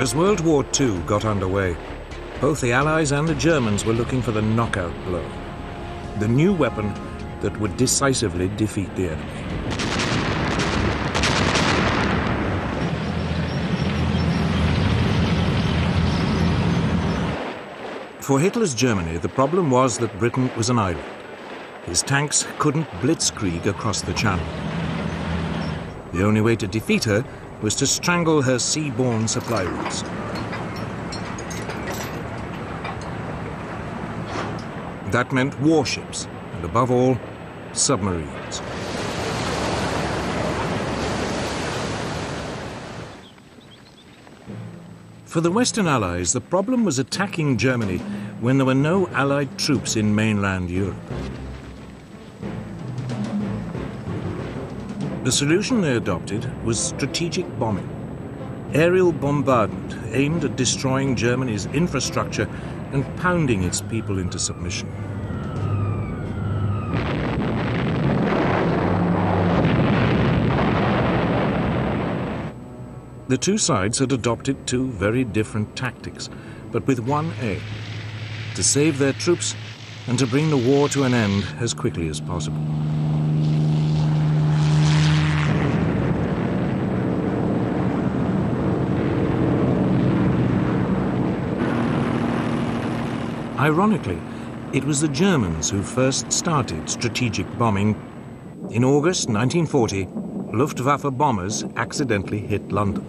As World War II got underway, both the Allies and the Germans were looking for the knockout blow, the new weapon that would decisively defeat the enemy. For Hitler's Germany, the problem was that Britain was an island. His tanks couldn't blitzkrieg across the Channel. The only way to defeat her was to strangle her seaborne supply routes. That meant warships, and above all, submarines. For the Western Allies, the problem was attacking Germany when there were no Allied troops in mainland Europe. The solution they adopted was strategic bombing. Aerial bombardment aimed at destroying Germany's infrastructure and pounding its people into submission. The two sides had adopted two very different tactics, but with one aim: to save their troops and to bring the war to an end as quickly as possible. Ironically, it was the Germans who first started strategic bombing. In August 1940, Luftwaffe bombers accidentally hit London.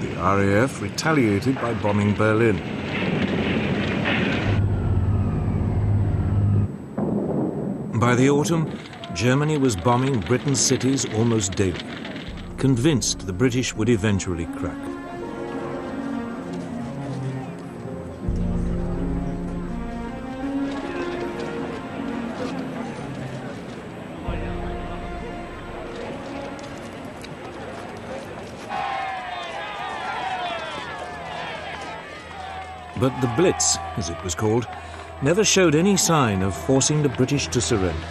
The RAF retaliated by bombing Berlin. By the autumn, Germany was bombing Britain's cities almost daily, convinced the British would eventually crack. But the Blitz, as it was called, never showed any sign of forcing the British to surrender.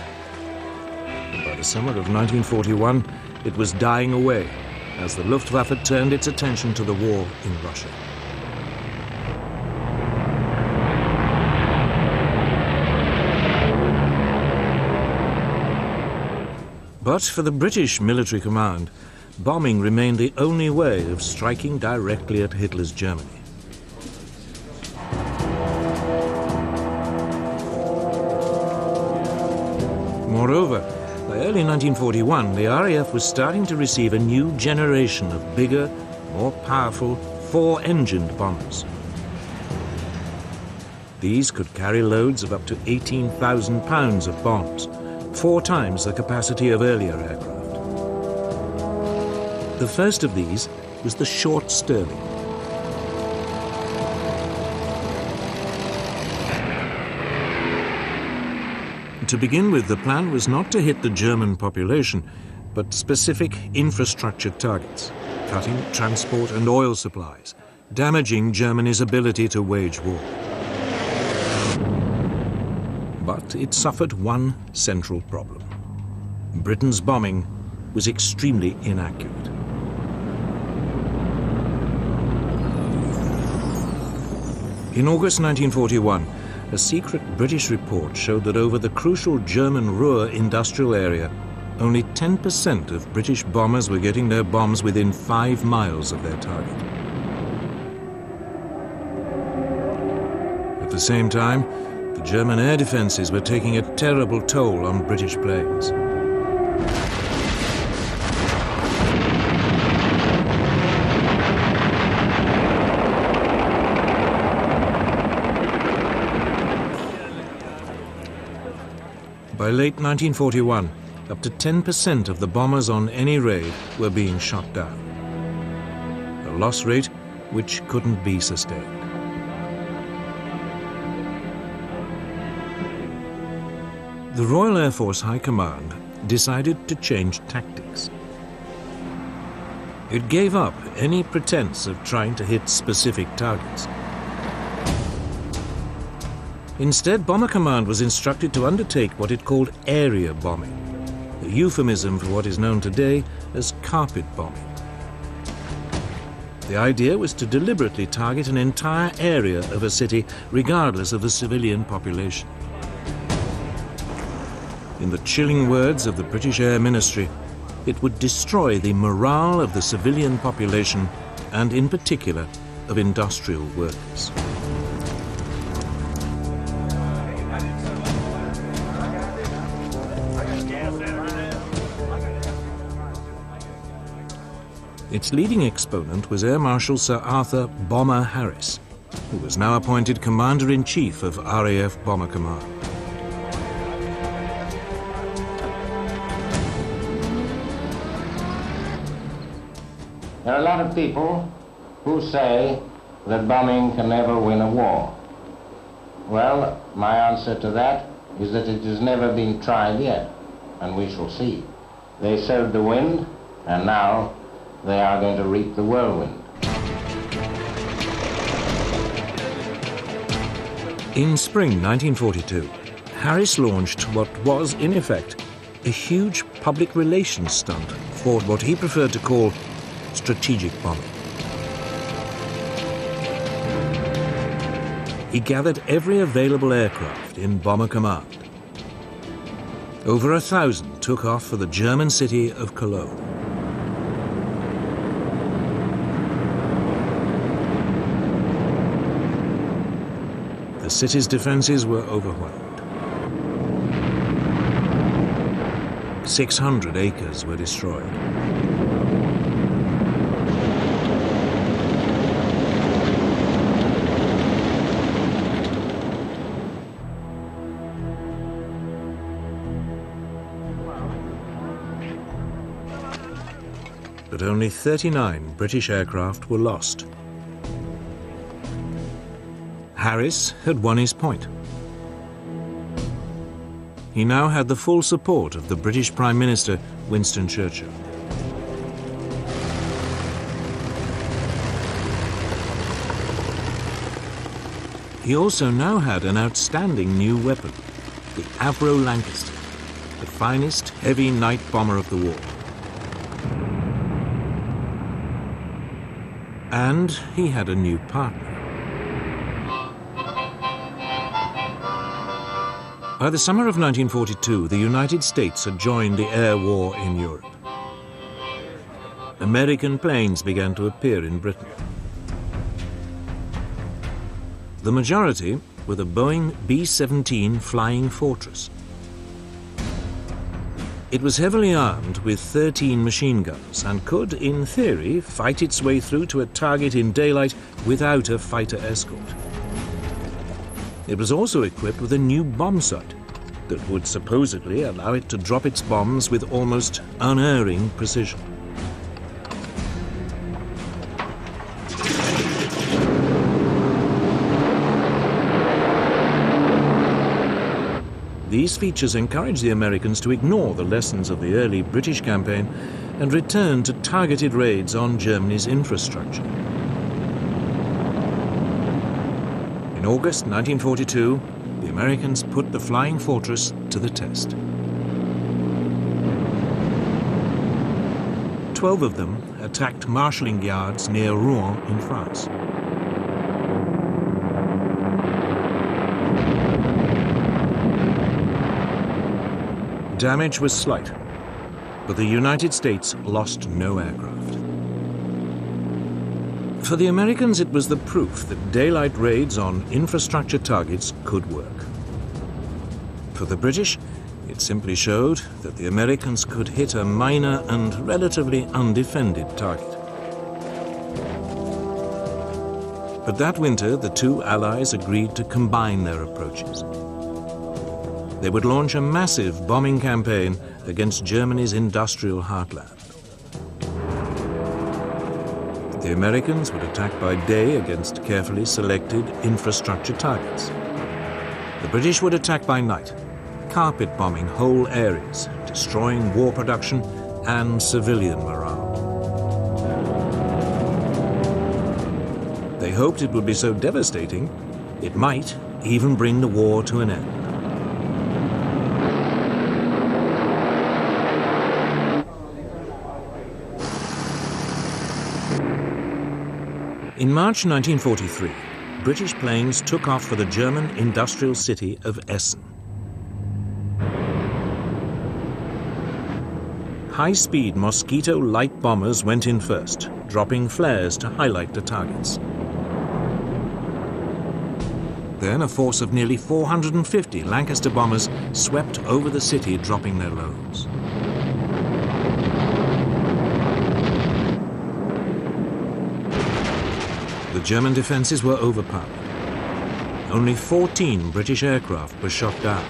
And by the summer of 1941, it was dying away as the Luftwaffe turned its attention to the war in Russia. But for the British military command, bombing remained the only way of striking directly at Hitler's Germany. Moreover, by early 1941, the RAF was starting to receive a new generation of bigger, more powerful, four-engined bombers. These could carry loads of up to 18,000 pounds of bombs, 4 times the capacity of earlier aircraft. The first of these was the Short Stirling. To begin with, the plan was not to hit the German population, but specific infrastructure targets, cutting transport and oil supplies, damaging Germany's ability to wage war. But it suffered one central problem. Britain's bombing was extremely inaccurate. In August 1941, a secret British report showed that over the crucial German Ruhr industrial area, only 10% of British bombers were getting their bombs within 5 miles of their target. At the same time, the German air defenses were taking a terrible toll on British planes. By late 1941, up to 10% of the bombers on any raid were being shot down. A loss rate which couldn't be sustained. The Royal Air Force High Command decided to change tactics. It gave up any pretense of trying to hit specific targets. Instead, Bomber Command was instructed to undertake what it called area bombing, a euphemism for what is known today as carpet bombing. The idea was to deliberately target an entire area of a city, regardless of the civilian population. In the chilling words of the British Air Ministry, it would destroy the morale of the civilian population and, in particular, of industrial workers. Its leading exponent was Air Marshal Sir Arthur "Bomber" Harris, who was now appointed Commander-in-Chief of RAF Bomber Command. There are a lot of people who say that bombing can never win a war. Well, my answer to that is that it has never been tried yet, and we shall see. They sowed the wind, and now they are going to reap the whirlwind. In spring 1942, Harris launched what was, in effect, a huge public relations stunt for what he preferred to call strategic bombing. He gathered every available aircraft in Bomber Command. Over 1,000 took off for the German city of Cologne. The city's defenses were overwhelmed. 600 acres were destroyed. But only 39 British aircraft were lost. Harris had won his point. He now had the full support of the British Prime Minister, Winston Churchill. He also now had an outstanding new weapon, the Avro Lancaster, the finest heavy night bomber of the war. And he had a new partner. By the summer of 1942, the United States had joined the air war in Europe. American planes began to appear in Britain. The majority were the Boeing B-17 Flying Fortress. It was heavily armed with 13 machine guns and could, in theory, fight its way through to a target in daylight without a fighter escort. It was also equipped with a new bomb sight that would supposedly allow it to drop its bombs with almost unerring precision. These features encouraged the Americans to ignore the lessons of the early British campaign and return to targeted raids on Germany's infrastructure. In August 1942, the Americans put the Flying Fortress to the test. 12 of them attacked marshalling yards near Rouen in France. Damage was slight, but the United States lost no aircraft. For the Americans, it was the proof that daylight raids on infrastructure targets could work. For the British, it simply showed that the Americans could hit a minor and relatively undefended target. But that winter, the two allies agreed to combine their approaches. They would launch a massive bombing campaign against Germany's industrial heartland. The Americans would attack by day against carefully selected infrastructure targets. The British would attack by night, carpet bombing whole areas, destroying war production and civilian morale. They hoped it would be so devastating, it might even bring the war to an end. In March 1943, British planes took off for the German industrial city of Essen. High-speed Mosquito light bombers went in first, dropping flares to highlight the targets. Then a force of nearly 450 Lancaster bombers swept over the city, dropping their loads. The German defences were overpowered. Only 14 British aircraft were shot down.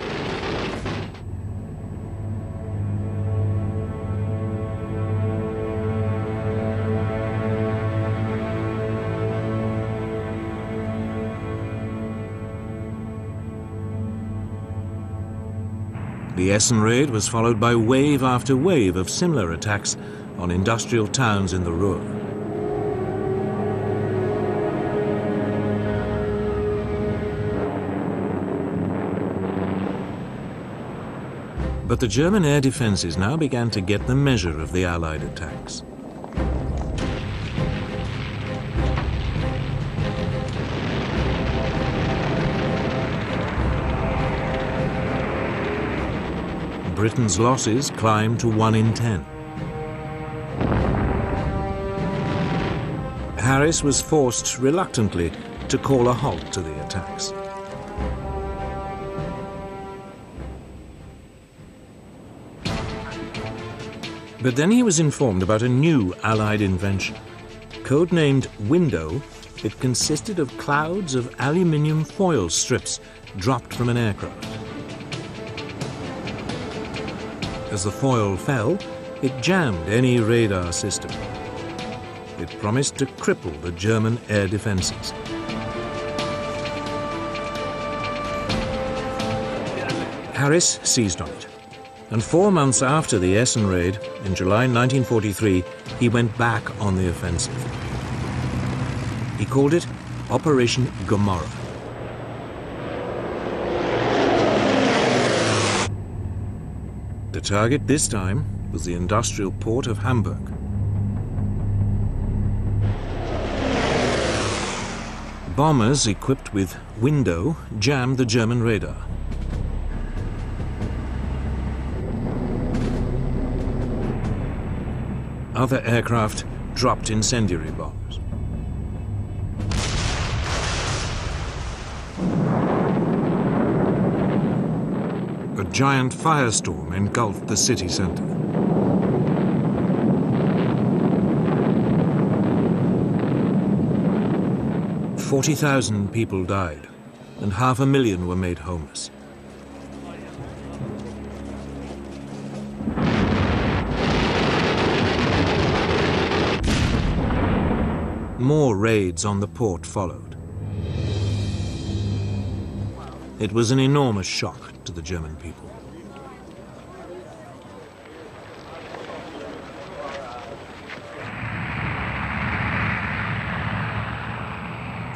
The Essen raid was followed by wave after wave of similar attacks on industrial towns in the Ruhr. But the German air defences now began to get the measure of the Allied attacks. Britain's losses climbed to 1 in 10. Harris was forced reluctantly to call a halt to the attacks. But then he was informed about a new Allied invention. Codenamed Window, it consisted of clouds of aluminium foil strips dropped from an aircraft. As the foil fell, it jammed any radar system. It promised to cripple the German air defenses. Harris seized on it. And 4 months after the Essen raid, in July 1943, he went back on the offensive. He called it Operation Guerra. The target this time was the industrial port of Hamburg. Bombers equipped with Window jammed the German radar. Other aircraft dropped incendiary bombs. A giant firestorm engulfed the city center. "40,000 people died, and 500,000 were made homeless. More raids on the port followed. It was an enormous shock to the German people.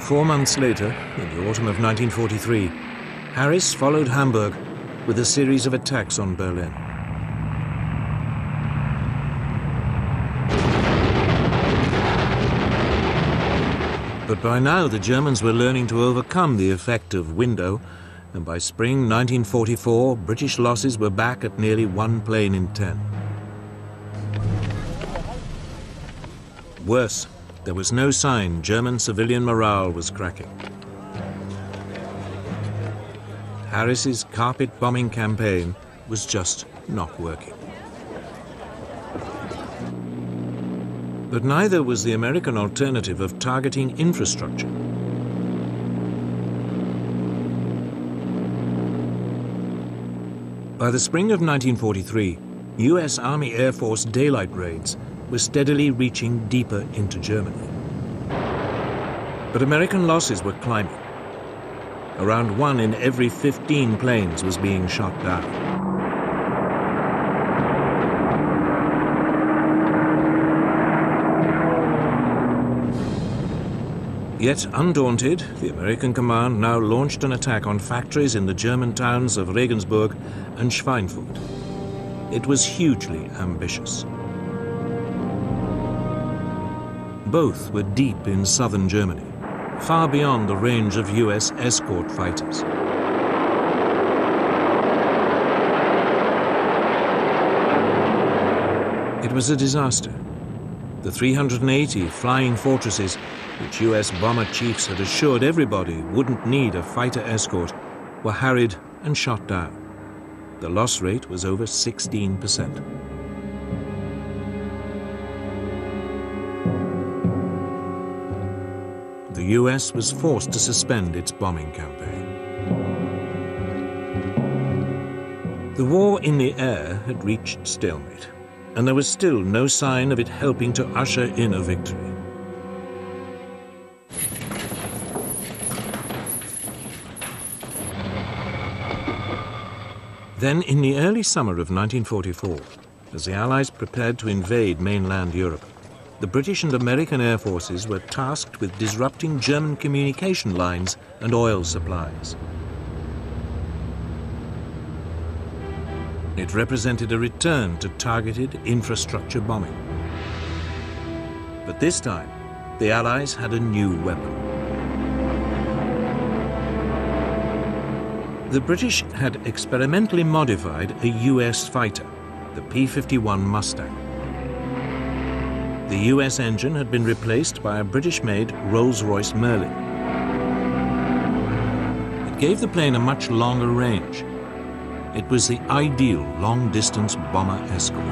Four months later, in the autumn of 1943, Harris followed Hamburg with a series of attacks on Berlin. But by now the Germans were learning to overcome the effect of Window, and by spring 1944, British losses were back at nearly 1 plane in 10. Worse, there was no sign German civilian morale was cracking. Harris's carpet bombing campaign was just not working. But neither was the American alternative of targeting infrastructure. By the spring of 1943, US Army Air Force daylight raids were steadily reaching deeper into Germany. But American losses were climbing. Around 1 in every 15 planes was being shot down. Yet undaunted, the American command now launched an attack on factories in the German towns of Regensburg and Schweinfurt. It was hugely ambitious. Both were deep in southern Germany, far beyond the range of US escort fighters. It was a disaster. The 380 flying fortresses, which US bomber chiefs had assured everybody wouldn't need a fighter escort, were harried and shot down. The loss rate was over 16%. The US was forced to suspend its bombing campaign. The war in the air had reached stalemate, and there was still no sign of it helping to usher in a victory. Then, in the early summer of 1944, as the Allies prepared to invade mainland Europe, the British and American air forces were tasked with disrupting German communication lines and oil supplies. It represented a return to targeted infrastructure bombing. But this time, the Allies had a new weapon. The British had experimentally modified a US fighter, the P-51 Mustang. The US engine had been replaced by a British-made Rolls-Royce Merlin. It gave the plane a much longer range. It was the ideal long-distance bomber escort.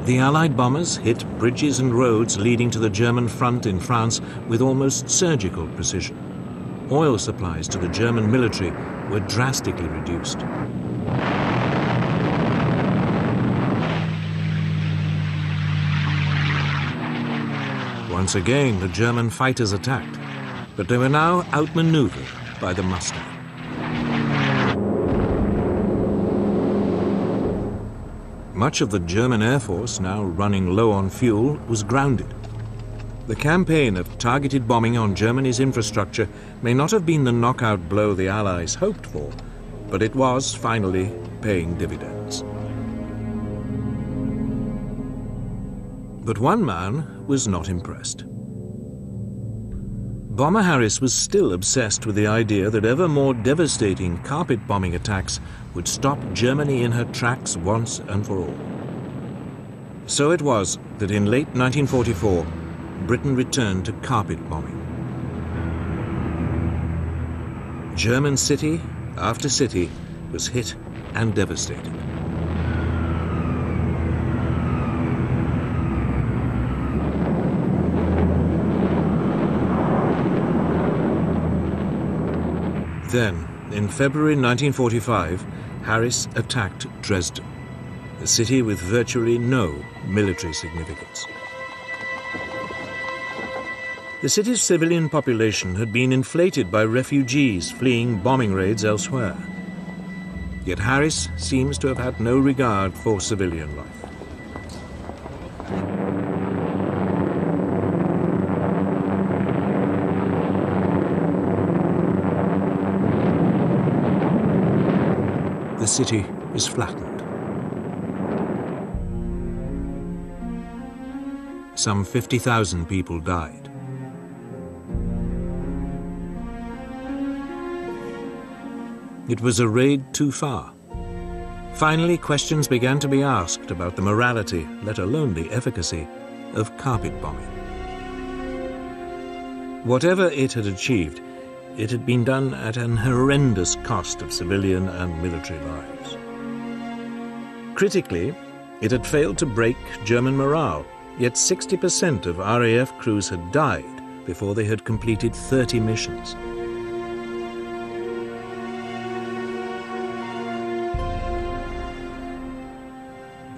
The Allied bombers hit bridges and roads leading to the German front in France with almost surgical precision. Oil supplies to the German military were drastically reduced. Once again, the German fighters attacked, but they were now outmaneuvered by the Mustang. Much of the German Air Force, now running low on fuel, was grounded. The campaign of targeted bombing on Germany's infrastructure may not have been the knockout blow the Allies hoped for, but it was finally paying dividends. But one man was not impressed. Bomber Harris was still obsessed with the idea that ever more devastating carpet bombing attacks would stop Germany in her tracks once and for all. So it was that in late 1944, Britain returned to carpet bombing. German city after city was hit and devastated. Then, in February 1945, Harris attacked Dresden, a city with virtually no military significance. The city's civilian population had been inflated by refugees fleeing bombing raids elsewhere. Yet Harris seems to have had no regard for civilian life. The city is flattened. Some 50,000 people died. It was a raid too far. Finally, questions began to be asked about the morality, let alone the efficacy, of carpet bombing. Whatever it had achieved, it had been done at an horrendous cost of civilian and military lives. Critically, it had failed to break German morale, yet 60% of RAF crews had died before they had completed 30 missions.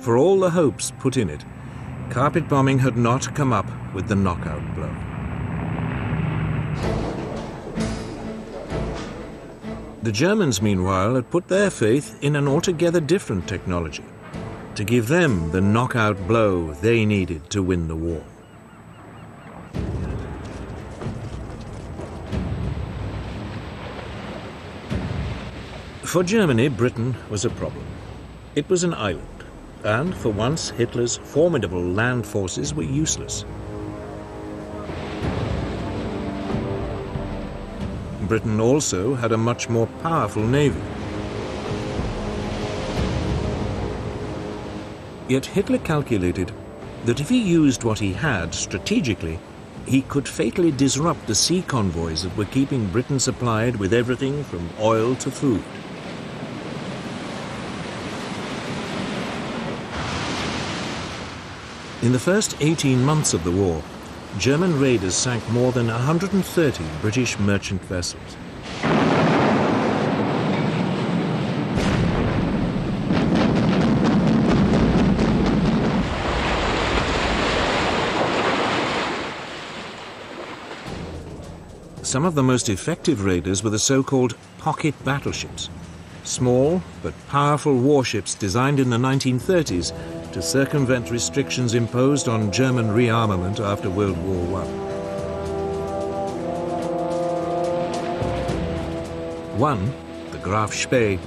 For all the hopes put in it, carpet bombing had not come up with the knockout blow. The Germans, meanwhile, had put their faith in an altogether different technology to give them the knockout blow they needed to win the war. For Germany, Britain was a problem. It was an island, and for once Hitler's formidable land forces were useless. Britain also had a much more powerful navy. Yet Hitler calculated that if he used what he had strategically, he could fatally disrupt the sea convoys that were keeping Britain supplied with everything from oil to food. In the first 18 months of the war, German raiders sank more than 130 British merchant vessels. Some of the most effective raiders were the so-called pocket battleships, small but powerful warships designed in the 1930s to circumvent restrictions imposed on German rearmament after World War I. One, the Graf Spee,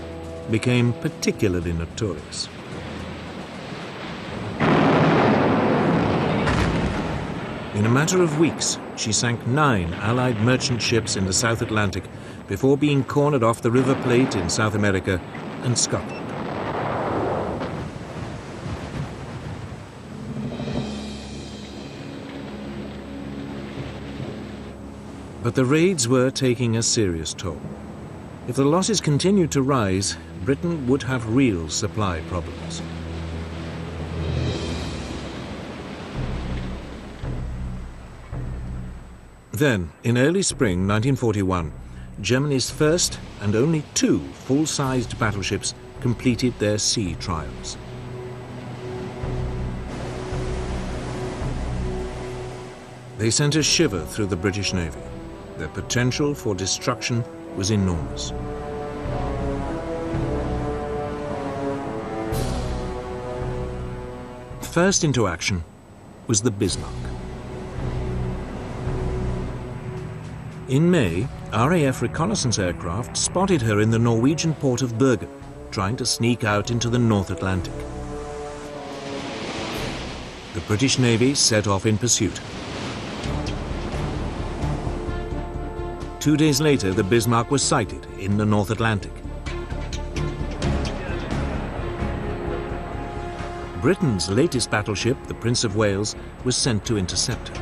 became particularly notorious. In a matter of weeks, she sank 9 Allied merchant ships in the South Atlantic before being cornered off the River Plate in South America and Scotland. But the raids were taking a serious toll. If the losses continued to rise, Britain would have real supply problems. Then, in early spring 1941, Germany's first and only 2 full-sized battleships completed their sea trials. They sent a shiver through the British Navy. Their potential for destruction was enormous. First into action was the Bismarck. In May, RAF reconnaissance aircraft spotted her in the Norwegian port of Bergen, trying to sneak out into the North Atlantic. The British Navy set off in pursuit. 2 days later, the Bismarck was sighted in the North Atlantic. Britain's latest battleship, the Prince of Wales, was sent to intercept her.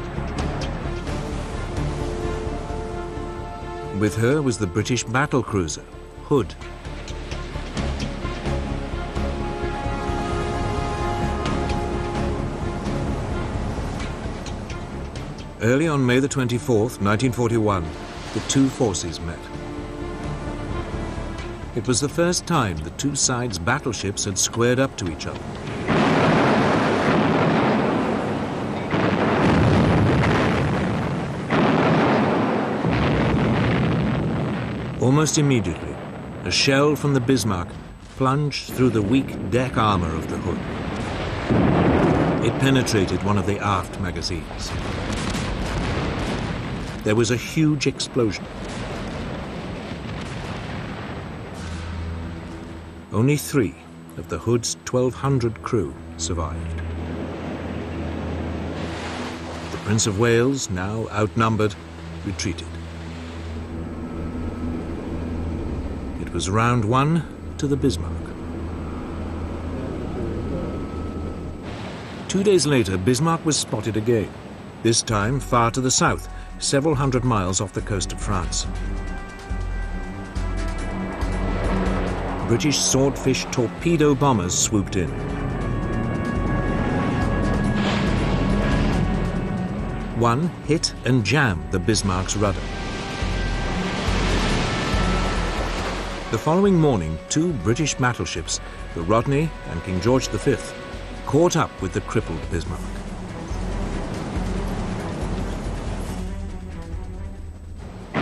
With her was the British battlecruiser, Hood. Early on May the 24th, 1941, the 2 forces met. It was the first time the 2 sides' battleships had squared up to each other. Almost immediately, a shell from the Bismarck plunged through the weak deck armor of the Hood. It penetrated one of the aft magazines. There was a huge explosion. Only 3 of the Hood's 1,200 crew survived. The Prince of Wales, now outnumbered, retreated. It was round 1 to the Bismarck. 2 days later, Bismarck was spotted again, this time far to the south, several hundred miles off the coast of France. British Swordfish torpedo bombers swooped in. One hit and jammed the Bismarck's rudder. The following morning, 2 British battleships, the Rodney and King George V, caught up with the crippled Bismarck.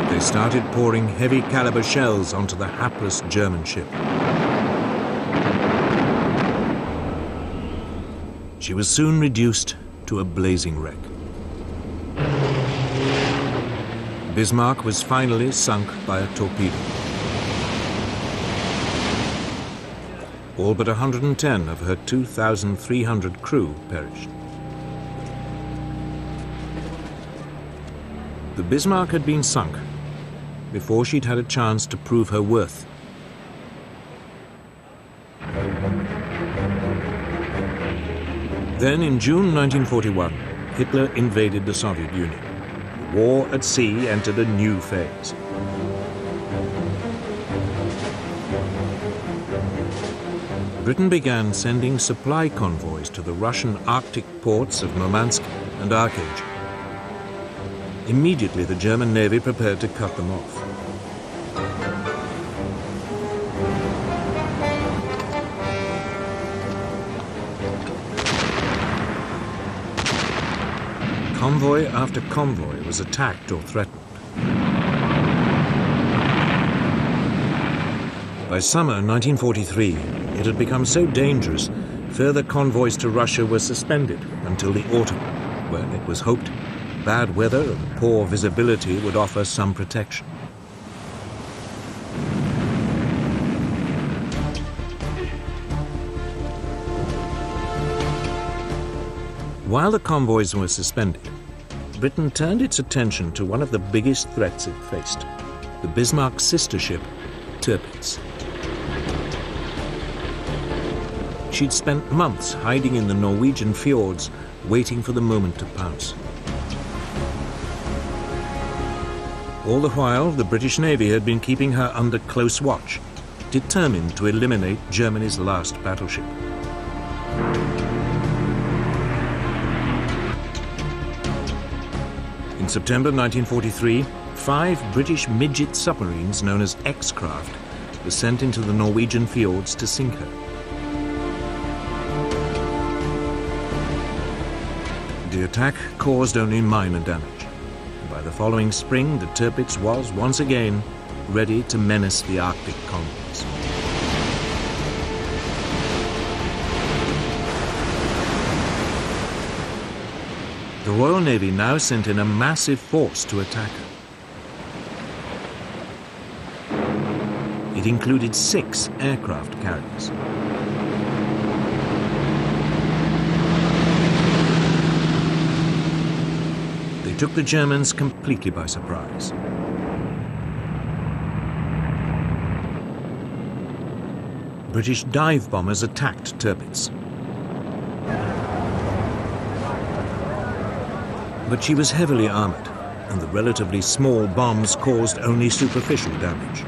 They started pouring heavy caliber shells onto the hapless German ship. She was soon reduced to a blazing wreck. Bismarck was finally sunk by a torpedo. All but 110 of her 2,300 crew perished. The Bismarck had been sunk before she'd had a chance to prove her worth. Then, in June 1941, Hitler invaded the Soviet Union. The war at sea entered a new phase. Britain began sending supply convoys to the Russian Arctic ports of Murmansk and Archangel. Immediately, the German Navy prepared to cut them off. Convoy after convoy was attacked or threatened. By summer 1943, it had become so dangerous, further convoys to Russia were suspended until the autumn, when it was hoped bad weather and poor visibility would offer some protection. While the convoys were suspended, Britain turned its attention to one of the biggest threats it faced, the Bismarck's sister ship, Tirpitz. She'd spent months hiding in the Norwegian fjords, waiting for the moment to pounce. All the while, the British Navy had been keeping her under close watch, determined to eliminate Germany's last battleship. In September 1943, 5 British midget submarines known as X-craft were sent into the Norwegian fjords to sink her. The attack caused only minor damage. By the following spring, the Tirpitz was once again ready to menace the Arctic convoys. The Royal Navy now sent in a massive force to attack her. It included 6 aircraft carriers. They took the Germans completely by surprise. British dive bombers attacked Tirpitz. But she was heavily armored, and the relatively small bombs caused only superficial damage.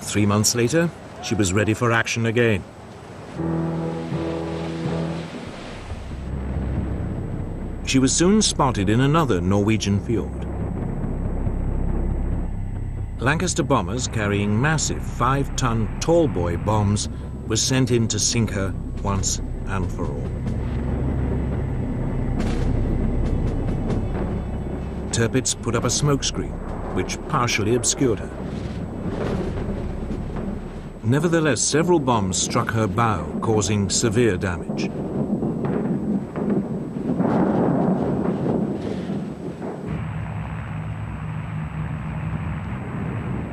3 months later, she was ready for action again. She was soon spotted in another Norwegian fjord. Lancaster bombers carrying massive 5-ton tallboy bombs were sent in to sink her once and for all. Tirpitz put up a smokescreen, which partially obscured her. Nevertheless, several bombs struck her bow, causing severe damage.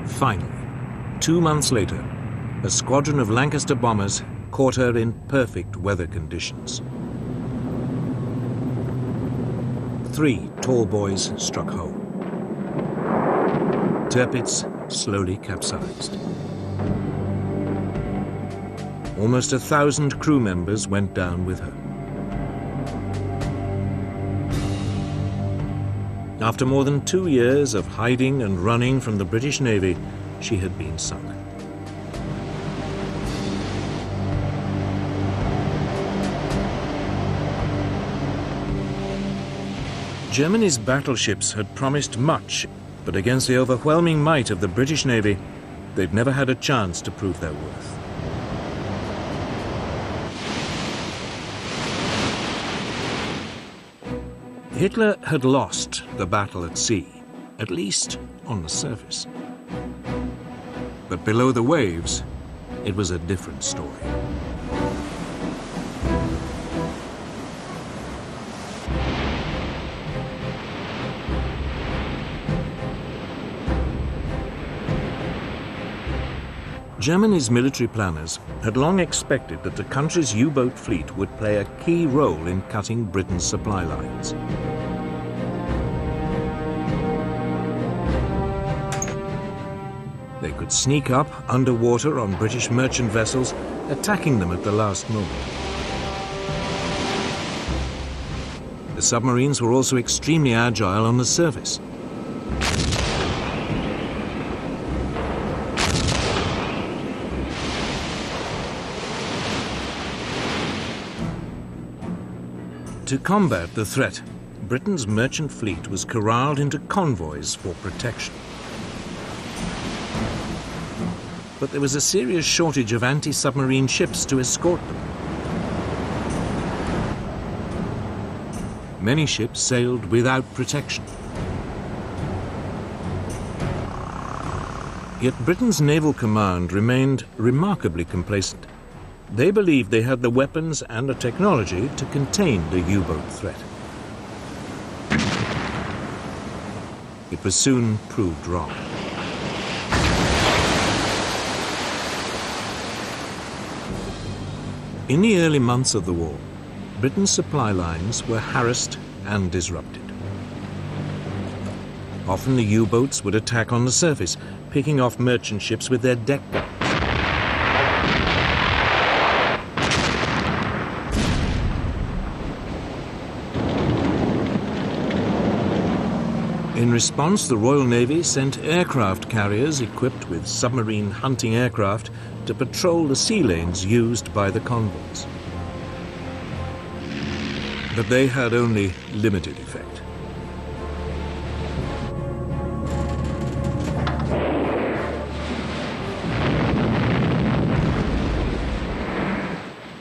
Finally, 2 months later, a squadron of Lancaster bombers caught her in perfect weather conditions. 3 tall boys struck home. Tirpitz slowly capsized. Almost 1,000 crew members went down with her. After more than 2 years of hiding and running from the British Navy, she had been sunk. Germany's battleships had promised much, but against the overwhelming might of the British Navy, they'd never had a chance to prove their worth. Hitler had lost the battle at sea, at least on the surface. But below the waves, it was a different story. Germany's military planners had long expected that the country's U-boat fleet would play a key role in cutting Britain's supply lines. They could sneak up underwater on British merchant vessels, attacking them at the last moment. The submarines were also extremely agile on the surface. To combat the threat, Britain's merchant fleet was corralled into convoys for protection. But there was a serious shortage of anti-submarine ships to escort them. Many ships sailed without protection. Yet Britain's naval command remained remarkably complacent. They believed they had the weapons and the technology to contain the U-boat threat. It was soon proved wrong. In the early months of the war, Britain's supply lines were harassed and disrupted. Often the U-boats would attack on the surface, picking off merchant ships with their deck guns. In response, the Royal Navy sent aircraft carriers equipped with submarine hunting aircraft to patrol the sea lanes used by the convoys. But they had only limited effect.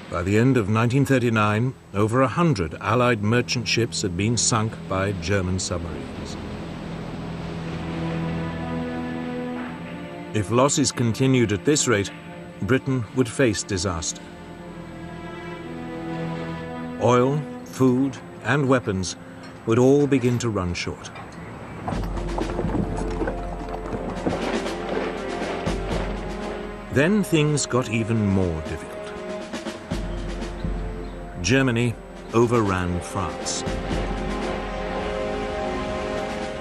By the end of 1939, over 100 Allied merchant ships had been sunk by German submarines. If losses continued at this rate, Britain would face disaster. Oil, food, and weapons would all begin to run short. Then things got even more difficult. Germany overran France.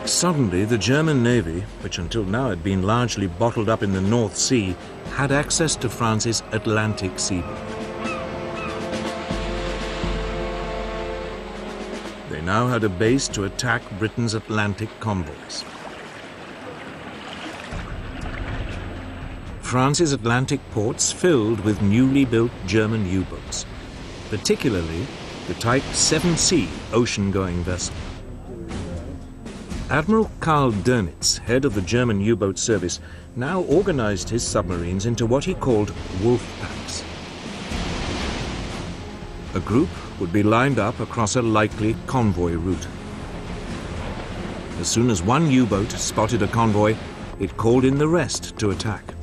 Suddenly, the German Navy, which until now had been largely bottled up in the North Sea, had access to France's Atlantic seaboard. They now had a base to attack Britain's Atlantic convoys. France's Atlantic ports filled with newly built German U-boats, particularly the Type 7C ocean-going vessel. Admiral Karl Dönitz, head of the German U-boat service, now organized his submarines into what he called wolf packs. A group would be lined up across a likely convoy route. As soon as one U-boat spotted a convoy, it called in the rest to attack.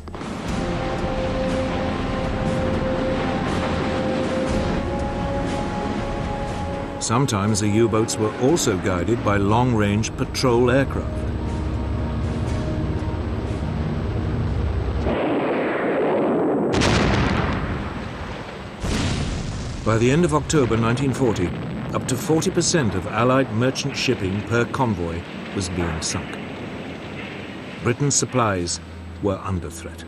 Sometimes the U-boats were also guided by long-range patrol aircraft. By the end of October 1940, up to 40% of Allied merchant shipping per convoy was being sunk. Britain's supplies were under threat.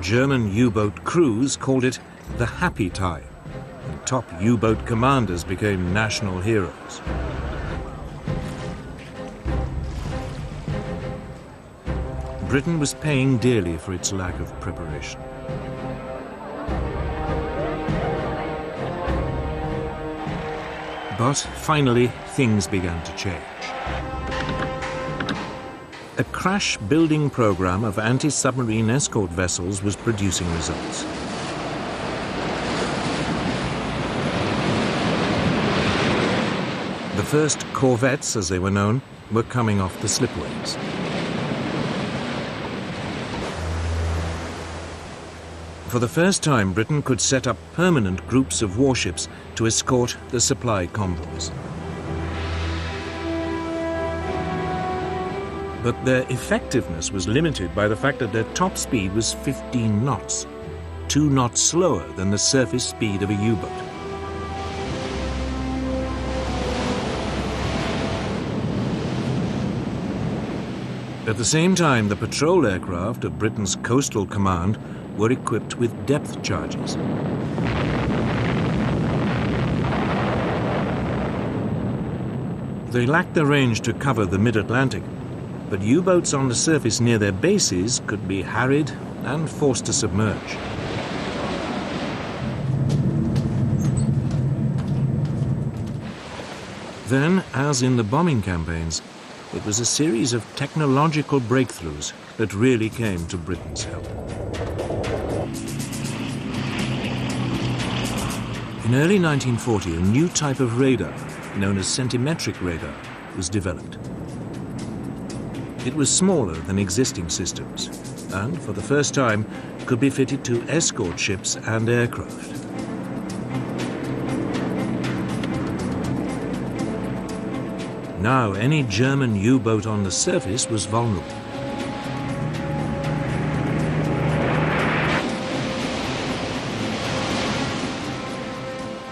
German U-boat crews called it the happy time, and top U-boat commanders became national heroes. Britain was paying dearly for its lack of preparation. But finally, things began to change. A crash building program of anti-submarine escort vessels was producing results. The first corvettes, as they were known, were coming off the slipways. For the first time, Britain could set up permanent groups of warships to escort the supply convoys. But their effectiveness was limited by the fact that their top speed was 15 knots, 2 knots slower than the surface speed of a U-boat. At the same time, the patrol aircraft of Britain's Coastal Command were equipped with depth charges. They lacked the range to cover the mid-Atlantic, but U-boats on the surface near their bases could be harried and forced to submerge. Then, as in the bombing campaigns, it was a series of technological breakthroughs that really came to Britain's help. In early 1940, a new type of radar, known as centimetric radar, was developed. It was smaller than existing systems and, for the first time, could be fitted to escort ships and aircraft. Now, any German U-boat on the surface was vulnerable.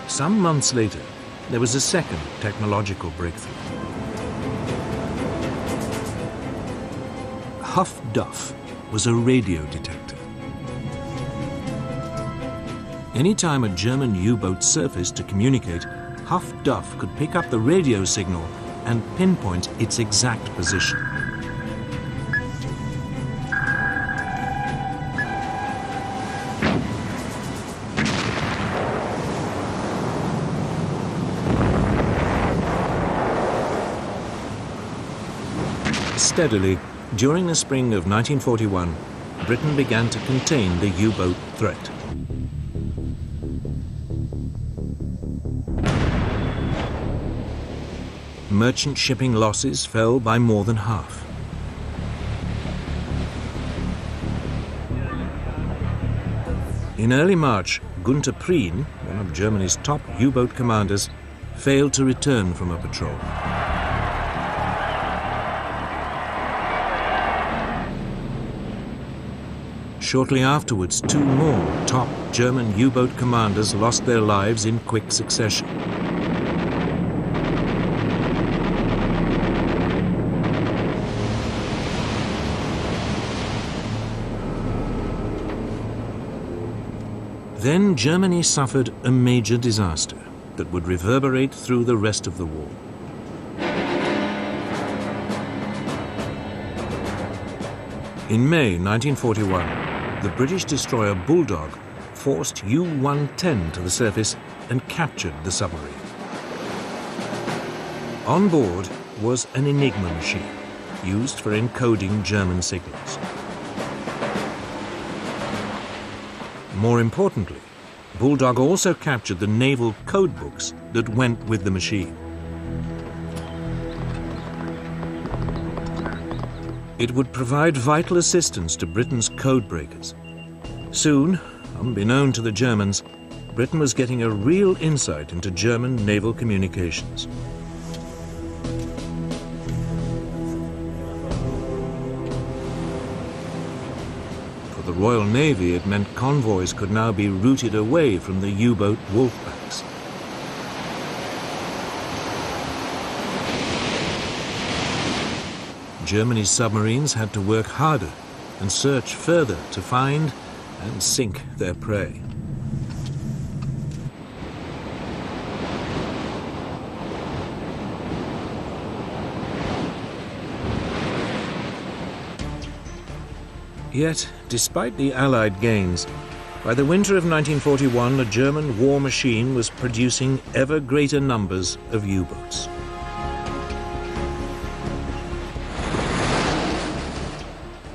Some months later, there was a second technological breakthrough. Huff-Duff was a radio detector. Anytime a German U-boat surfaced to communicate, Huff-Duff could pick up the radio signal and pinpoint its exact position. Steadily, during the spring of 1941, Britain began to contain the U-boat threat. Merchant shipping losses fell by more than half. In early March, Gunther Prien, one of Germany's top U-boat commanders, failed to return from a patrol. Shortly afterwards, 2 more top German U-boat commanders lost their lives in quick succession. Then Germany suffered a major disaster that would reverberate through the rest of the war. In May 1941, the British destroyer Bulldog forced U-110 to the surface and captured the submarine. On board was an Enigma machine used for encoding German signals. More importantly, Bulldog also captured the naval code books that went with the machine. It would provide vital assistance to Britain's code breakers. Soon, unbeknown to the Germans, Britain was getting a real insight into German naval communications. For the Royal Navy, it meant convoys could now be routed away from the U-boat wolf packs. Germany's submarines had to work harder and search further to find and sink their prey. Yet, despite the Allied gains, by the winter of 1941, the German war machine was producing ever greater numbers of U-boats.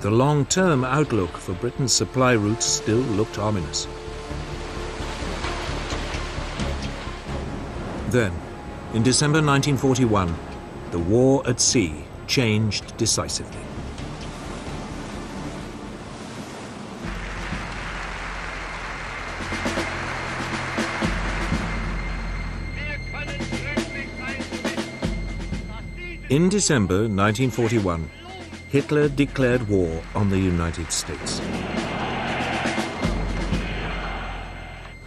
The long-term outlook for Britain's supply routes still looked ominous. Then, in December 1941, the war at sea changed decisively. In December 1941, Hitler declared war on the United States.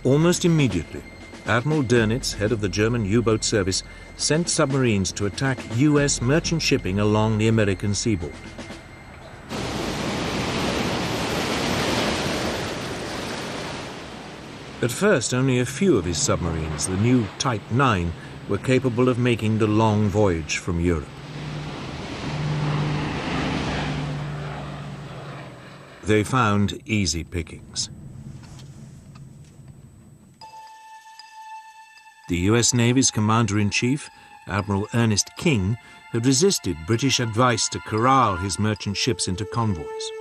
Almost immediately, Admiral Dönitz, head of the German U-boat service, sent submarines to attack US merchant shipping along the American seaboard. At first, only a few of his submarines, the new Type 9, were capable of making the long voyage from Europe. They found easy pickings. The US Navy's Commander-in-Chief, Admiral Ernest King, had resisted British advice to corral his merchant ships into convoys.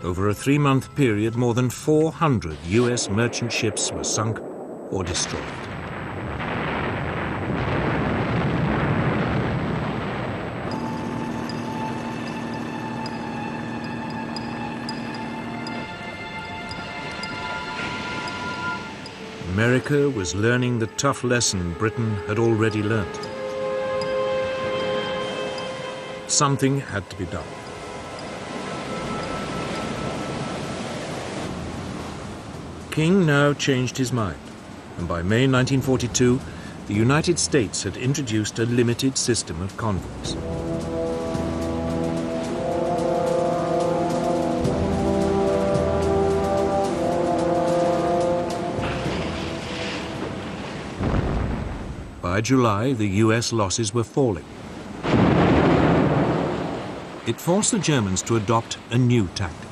Over a 3-month period, more than 400 US merchant ships were sunk or destroyed. America was learning the tough lesson Britain had already learnt. Something had to be done. King now changed his mind, and by May 1942, the United States had introduced a limited system of convoys. By July, the US losses were falling. It forced the Germans to adopt a new tactic.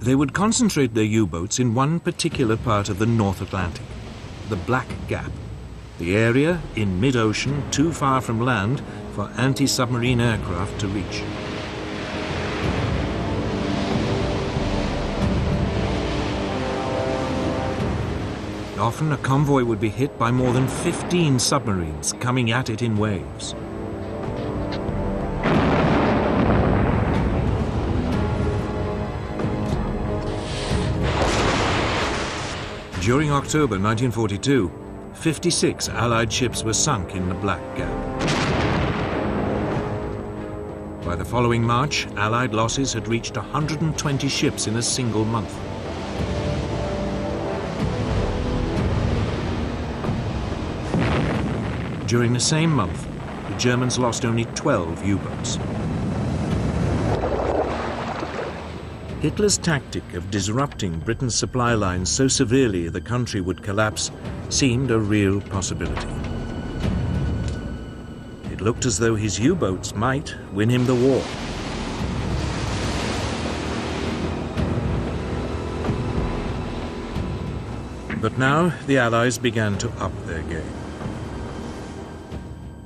They would concentrate their U-boats in one particular part of the North Atlantic, the Black Gap, the area in mid-ocean too far from land for anti-submarine aircraft to reach. Often a convoy would be hit by more than 15 submarines coming at it in waves. During October 1942, 56 Allied ships were sunk in the Black Gap. By the following March, Allied losses had reached 120 ships in a single month. During the same month, the Germans lost only 12 U-boats. Hitler's tactic of disrupting Britain's supply lines so severely the country would collapse seemed a real possibility. It looked as though his U-boats might win him the war. But now the Allies began to up their game.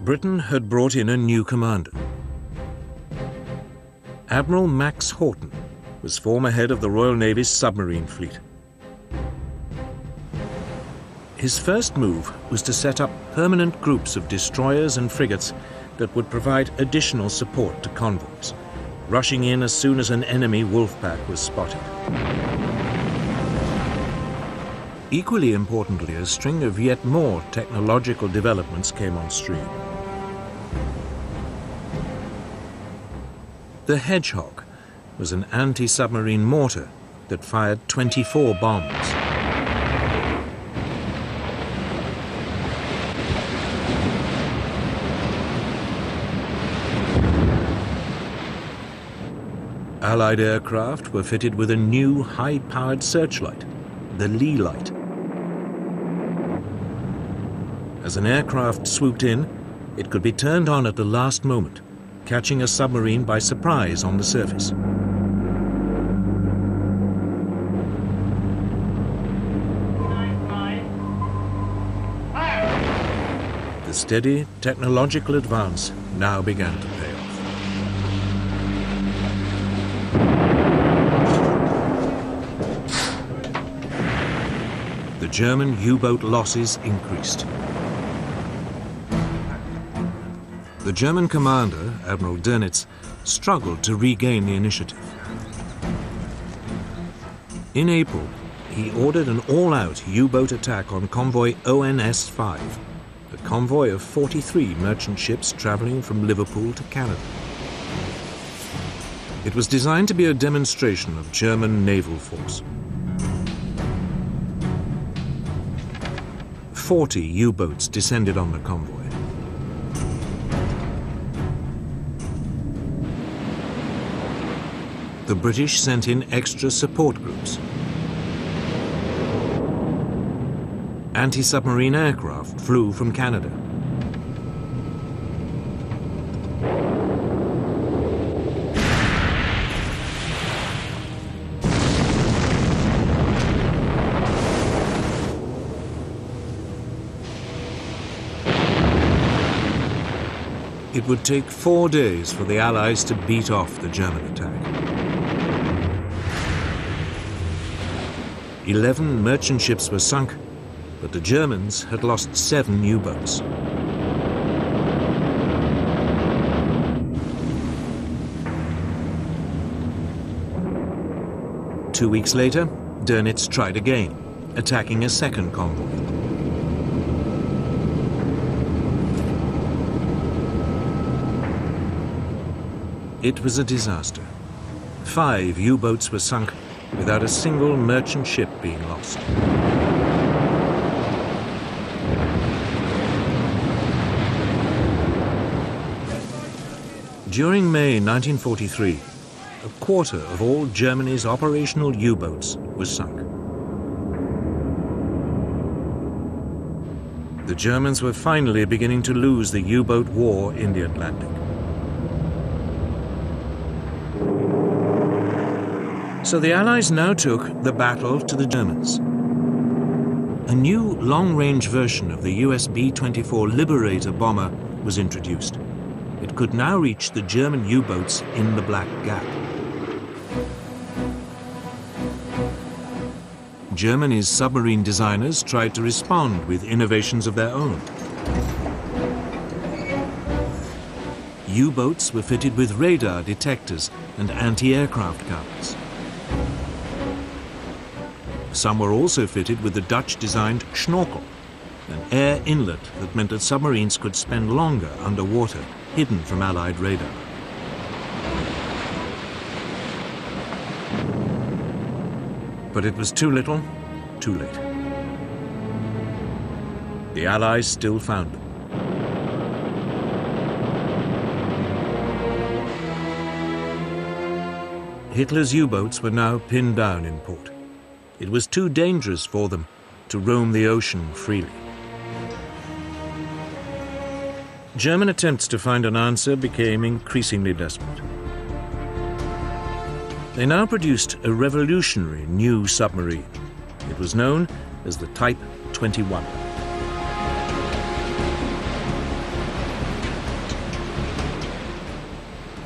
Britain had brought in a new commander. Admiral Max Horton was former head of the Royal Navy's submarine fleet. His first move was to set up permanent groups of destroyers and frigates that would provide additional support to convoys, rushing in as soon as an enemy wolf pack was spotted. Equally importantly, a string of yet more technological developments came on stream. The Hedgehog was an anti-submarine mortar that fired 24 bombs. Allied aircraft were fitted with a new high-powered searchlight, the Lee light. As an aircraft swooped in, it could be turned on at the last moment, catching a submarine by surprise on the surface. The steady technological advance now began to pay off. The German U-boat losses increased. The German commander, Admiral Dönitz, struggled to regain the initiative. In April, he ordered an all-out U-boat attack on convoy ONS-5, a convoy of 43 merchant ships traveling from Liverpool to Canada. It was designed to be a demonstration of German naval force. 40 U-boats descended on the convoy. The British sent in extra support groups. Anti-submarine aircraft flew from Canada. It would take 4 days for the Allies to beat off the German attack. 11 merchant ships were sunk, but the Germans had lost 7 U-boats. Two weeks later, Dönitz tried again, attacking a second convoy. It was a disaster. 5 U-boats were sunk without a single merchant ship being lost. During May 1943, a quarter of all Germany's operational U-boats was sunk. The Germans were finally beginning to lose the U-boat war in the Atlantic. So the Allies now took the battle to the Germans. A new long-range version of the US B-24 Liberator bomber was introduced. It could now reach the German U-boats in the Black Gap. Germany's submarine designers tried to respond with innovations of their own. U-boats were fitted with radar detectors and anti-aircraft guns. Some were also fitted with the Dutch-designed schnorkel, an air inlet that meant that submarines could spend longer underwater, hidden from Allied radar. But it was too little, too late. The Allies still found them. Hitler's U-boats were now pinned down in port. It was too dangerous for them to roam the ocean freely. German attempts to find an answer became increasingly desperate. They now produced a revolutionary new submarine. It was known as the Type 21.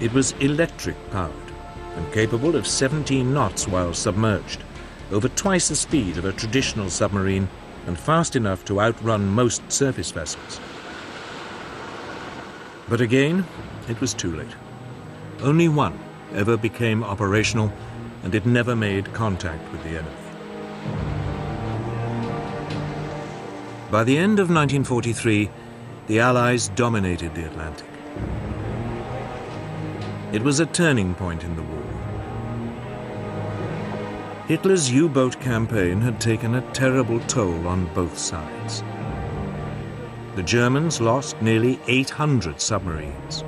It was electric-powered and capable of 17 knots while submerged, over twice the speed of a traditional submarine and fast enough to outrun most surface vessels. But again, it was too late. Only one ever became operational, and it never made contact with the enemy. By the end of 1943, the Allies dominated the Atlantic. It was a turning point in the war. Hitler's U-boat campaign had taken a terrible toll on both sides. The Germans lost nearly 800 submarines.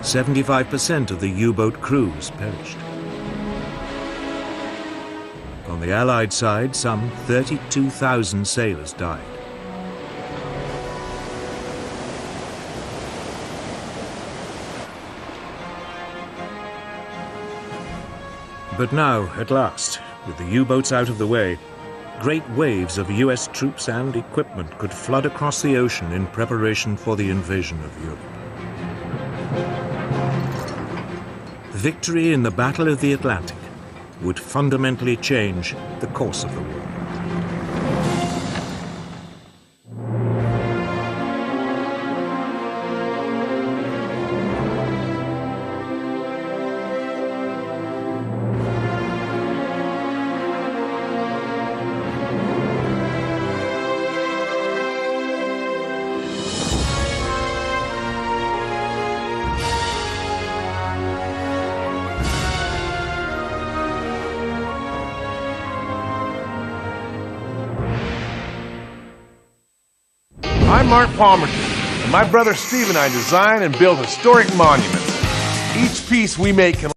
75% of the U-boat crews perished. On the Allied side, some 32,000 sailors died. But now, at last, with the U-boats out of the way, great waves of US troops and equipment could flood across the ocean in preparation for the invasion of Europe. Victory in the Battle of the Atlantic would fundamentally change the course of the war. I'm Mark Palmerton, and my brother Steve and I design and build historic monuments. Each piece we make can